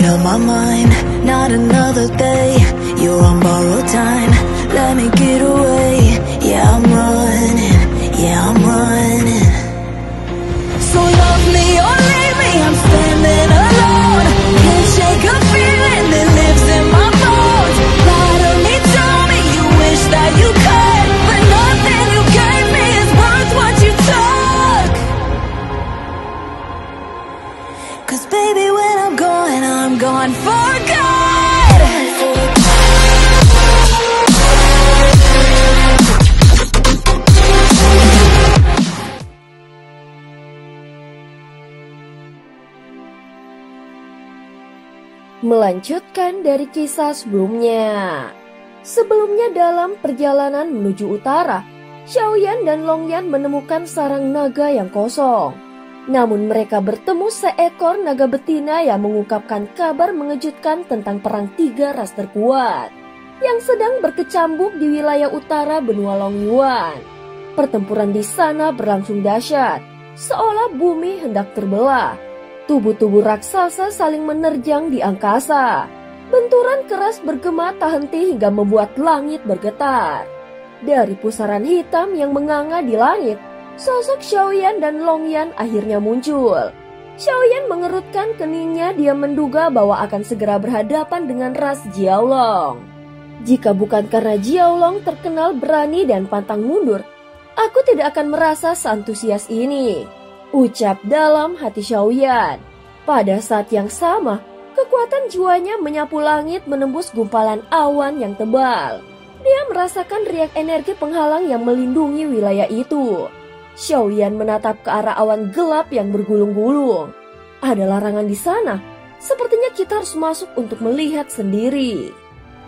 made up my mind, not another day. You're on borrowed time, let me get away. Yeah, I'm running, yeah, I'm running. So love me or leave me, I'm standing alone. Can't shake a feeling that lives in my bones. Lie to me, tell me you wish that you could, but nothing you gave me is worth what you took. Cause baby, when I'm gone for good. Melanjutkan dari kisah sebelumnya. Sebelumnya dalam perjalanan menuju utara, Xiaoyan dan Longyan menemukan sarang naga yang kosong. Namun mereka bertemu seekor naga betina yang mengungkapkan kabar mengejutkan tentang perang 3 ras terkuat yang sedang berkecambuk di wilayah utara benua Longyuan. Pertempuran di sana berlangsung dahsyat, seolah bumi hendak terbelah. Tubuh-tubuh raksasa saling menerjang di angkasa. Benturan keras bergema tak henti hingga membuat langit bergetar. Dari pusaran hitam yang menganga di langit, sosok Xiaoyan dan Longyan akhirnya muncul. Xiaoyan mengerutkan keningnya, dia menduga bahwa akan segera berhadapan dengan ras Jiaolong. Jika bukan karena Jiaolong terkenal berani dan pantang mundur, aku tidak akan merasa seantusias ini, ucap dalam hati Xiaoyan. Pada saat yang sama, kekuatan jiwanya menyapu langit menembus gumpalan awan yang tebal. Dia merasakan riak energi penghalang yang melindungi wilayah itu. Xiaoyan menatap ke arah awan gelap yang bergulung-gulung. Ada larangan di sana. Sepertinya kita harus masuk untuk melihat sendiri,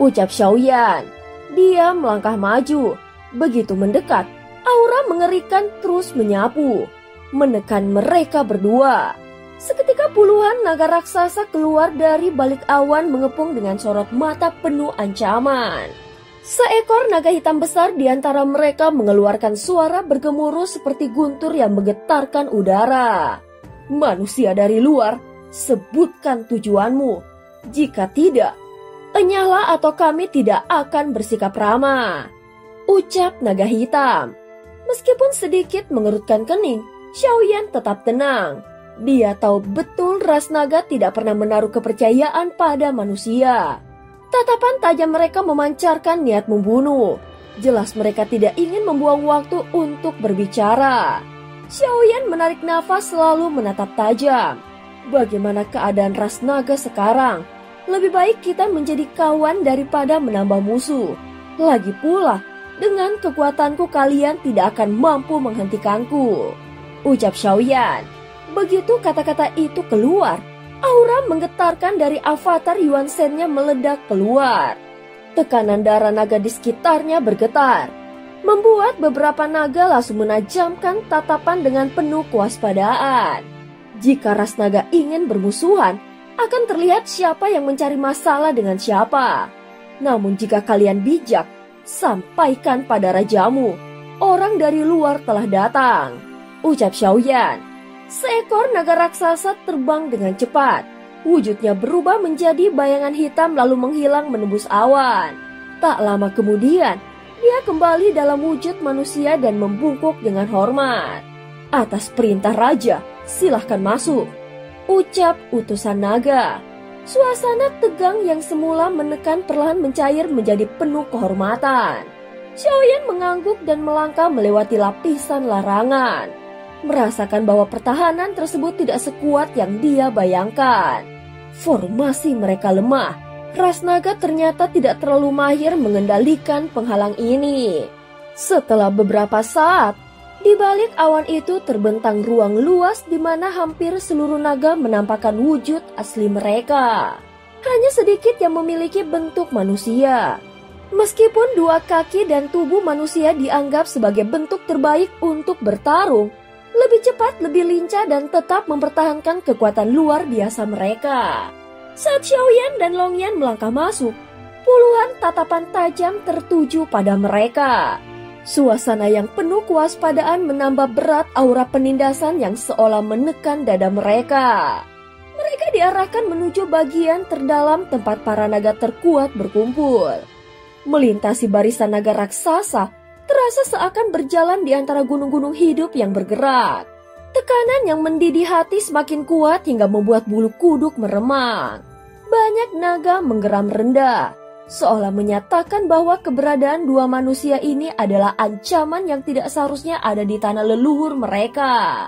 ucap Xiaoyan. Dia melangkah maju. Begitu mendekat, aura mengerikan terus menyapu, menekan mereka berdua. Seketika puluhan naga raksasa keluar dari balik awan mengepung dengan sorot mata penuh ancaman. Seekor naga hitam besar di antara mereka mengeluarkan suara bergemuruh seperti guntur yang menggetarkan udara. Manusia dari luar, sebutkan tujuanmu. Jika tidak, enyahlah atau kami tidak akan bersikap ramah, ucap naga hitam. Meskipun sedikit mengerutkan kening, Xiaoyan tetap tenang. Dia tahu betul ras naga tidak pernah menaruh kepercayaan pada manusia. Tatapan tajam mereka memancarkan niat membunuh. Jelas mereka tidak ingin membuang waktu untuk berbicara. Xiaoyan menarik nafas lalu menatap tajam. Bagaimana keadaan ras naga sekarang? Lebih baik kita menjadi kawan daripada menambah musuh. Lagi pula, dengan kekuatanku kalian tidak akan mampu menghentikanku, ucap Xiaoyan. Begitu kata-kata itu keluar, aura menggetarkan dari avatar Yuan Shen-nya meledak keluar. Tekanan darah naga di sekitarnya bergetar, membuat beberapa naga langsung menajamkan tatapan dengan penuh kewaspadaan. Jika ras naga ingin bermusuhan, akan terlihat siapa yang mencari masalah dengan siapa. Namun jika kalian bijak, sampaikan pada rajamu, orang dari luar telah datang, ucap Xiaoyan. Seekor naga raksasa terbang dengan cepat. Wujudnya berubah menjadi bayangan hitam lalu menghilang menembus awan. Tak lama kemudian, dia kembali dalam wujud manusia dan membungkuk dengan hormat. Atas perintah raja, silahkan masuk, ucap utusan naga. Suasana tegang yang semula menekan perlahan mencair menjadi penuh kehormatan. Xiaoyan mengangguk dan melangkah melewati lapisan larangan, merasakan bahwa pertahanan tersebut tidak sekuat yang dia bayangkan. Formasi mereka lemah. Ras naga ternyata tidak terlalu mahir mengendalikan penghalang ini. Setelah beberapa saat, di balik awan itu terbentang ruang luas di mana hampir seluruh naga menampakkan wujud asli mereka. Hanya sedikit yang memiliki bentuk manusia. Meskipun dua kaki dan tubuh manusia dianggap sebagai bentuk terbaik untuk bertarung, lebih cepat, lebih lincah, dan tetap mempertahankan kekuatan luar biasa mereka. Saat Xiaoyan dan Longyan melangkah masuk, puluhan tatapan tajam tertuju pada mereka. Suasana yang penuh kewaspadaan menambah berat aura penindasan yang seolah menekan dada mereka. Mereka Mereka diarahkan menuju bagian terdalam tempat para naga terkuat berkumpul. Melintasi barisan naga raksasa, terasa seakan berjalan di antara gunung-gunung hidup yang bergerak. Tekanan yang mendidih hati semakin kuat hingga membuat bulu kuduk meremang. Banyak naga menggeram rendah, seolah menyatakan bahwa keberadaan dua manusia ini adalah ancaman yang tidak seharusnya ada di tanah leluhur mereka.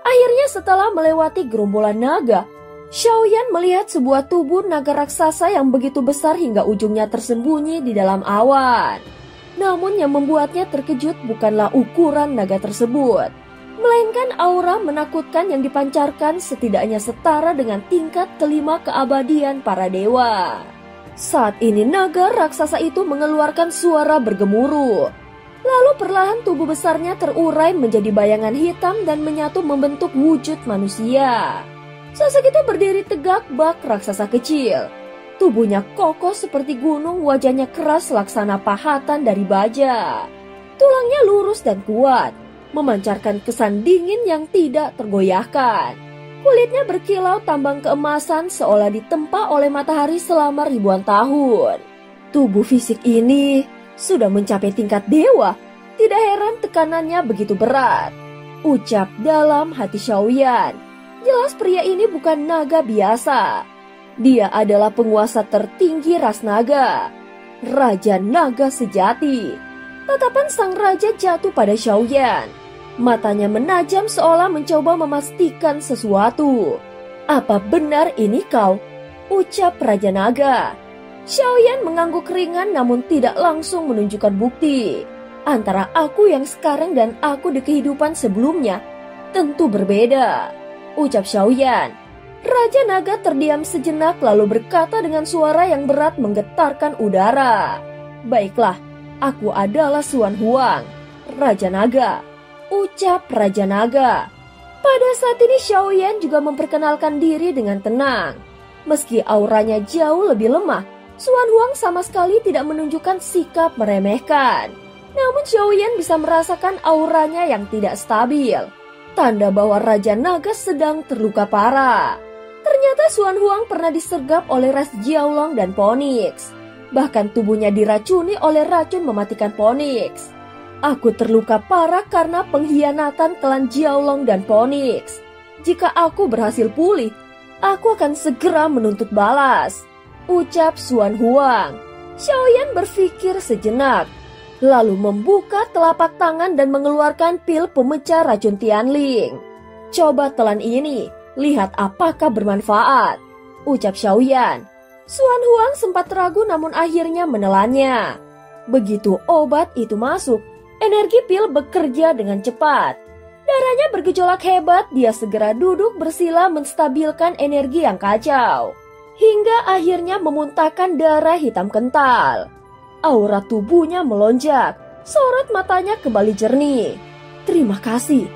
Akhirnya setelah melewati gerombolan naga, Xiaoyan melihat sebuah tubuh naga raksasa yang begitu besar hingga ujungnya tersembunyi di dalam awan. Namun yang membuatnya terkejut bukanlah ukuran naga tersebut, melainkan aura menakutkan yang dipancarkan setidaknya setara dengan tingkat kelima keabadian para dewa. Saat ini naga raksasa itu mengeluarkan suara bergemuruh. Lalu perlahan tubuh besarnya terurai menjadi bayangan hitam dan menyatu membentuk wujud manusia. Sosok itu berdiri tegak bak raksasa kecil. Tubuhnya kokoh seperti gunung, wajahnya keras laksana pahatan dari baja. Tulangnya lurus dan kuat, memancarkan kesan dingin yang tidak tergoyahkan. Kulitnya berkilau tambang keemasan seolah ditempa oleh matahari selama ribuan tahun. Tubuh fisik ini sudah mencapai tingkat dewa. Tidak heran tekanannya begitu berat. Ucap dalam hati Xiaoyan. Jelas pria ini bukan naga biasa. Dia adalah penguasa tertinggi ras naga. Raja naga sejati. Tatapan sang raja jatuh pada Xiaoyan. Matanya menajam seolah mencoba memastikan sesuatu. Apa benar ini kau? Ucap Raja Naga. Xiaoyan mengangguk ringan namun tidak langsung menunjukkan bukti. Antara aku yang sekarang dan aku di kehidupan sebelumnya tentu berbeda. Ucap Xiaoyan. Raja Naga terdiam sejenak lalu berkata dengan suara yang berat menggetarkan udara. Baiklah, aku adalah Xuan Huang, Raja Naga. Ucap Raja Naga. Pada saat ini Xiaoyan juga memperkenalkan diri dengan tenang. Meski auranya jauh lebih lemah, Xuan Huang sama sekali tidak menunjukkan sikap meremehkan. Namun Xiaoyan bisa merasakan auranya yang tidak stabil. Tanda bahwa Raja Naga sedang terluka parah. Ternyata Xuan Huang pernah disergap oleh ras Jiaolong dan Phoenix. Bahkan tubuhnya diracuni oleh racun mematikan Phoenix. Aku terluka parah karena pengkhianatan klan Jiaolong dan Phoenix. Jika aku berhasil pulih, aku akan segera menuntut balas. Ucap Xuan Huang. Xiaoyan berpikir sejenak. Lalu membuka telapak tangan dan mengeluarkan pil pemecah racun Tianling. Coba telan ini, lihat apakah bermanfaat. Ucap Xiaoyan. Xuan Huang sempat ragu namun akhirnya menelannya. Begitu obat itu masuk, energi pil bekerja dengan cepat. Darahnya bergejolak hebat, dia segera duduk bersila menstabilkan energi yang kacau. Hingga akhirnya memuntahkan darah hitam kental. Aura tubuhnya melonjak, sorot matanya kembali jernih. Terima kasih.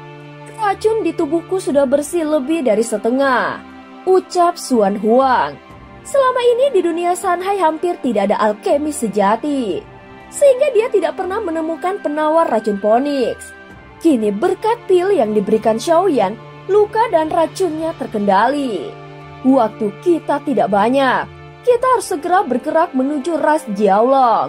Racun di tubuhku sudah bersih lebih dari setengah. Ucap Xuan Huang. Selama ini di dunia Sanhai hampir tidak ada alkemis sejati. Sehingga dia tidak pernah menemukan penawar racun Phoenix. Kini berkat pil yang diberikan Xiaoyan, luka dan racunnya terkendali. Waktu kita tidak banyak. Kita harus segera bergerak menuju ras Jiaolong.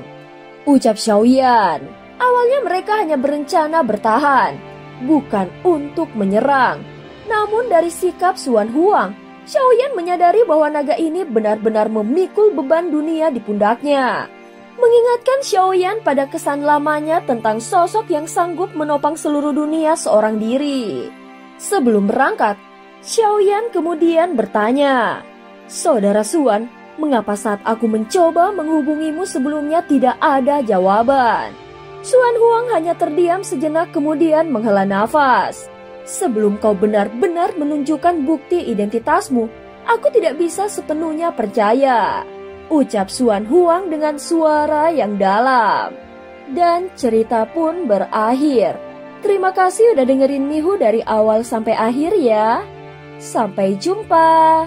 Ucap Xiaoyan. Awalnya mereka hanya berencana bertahan, bukan untuk menyerang. Namun dari sikap Xuan Huang, Xiaoyan menyadari bahwa naga ini benar-benar memikul beban dunia di pundaknya. Mengingatkan Xiaoyan pada kesan lamanya tentang sosok yang sanggup menopang seluruh dunia seorang diri. Sebelum berangkat, Xiaoyan kemudian bertanya, Saudara Xuan, mengapa saat aku mencoba menghubungimu sebelumnya tidak ada jawaban? Xuan Huang hanya terdiam sejenak kemudian menghela nafas. Sebelum kau benar-benar menunjukkan bukti identitasmu, aku tidak bisa sepenuhnya percaya. Ucap Xuan Huang dengan suara yang dalam. Dan cerita pun berakhir. Terima kasih udah dengerin Mihu dari awal sampai akhir ya. Sampai jumpa.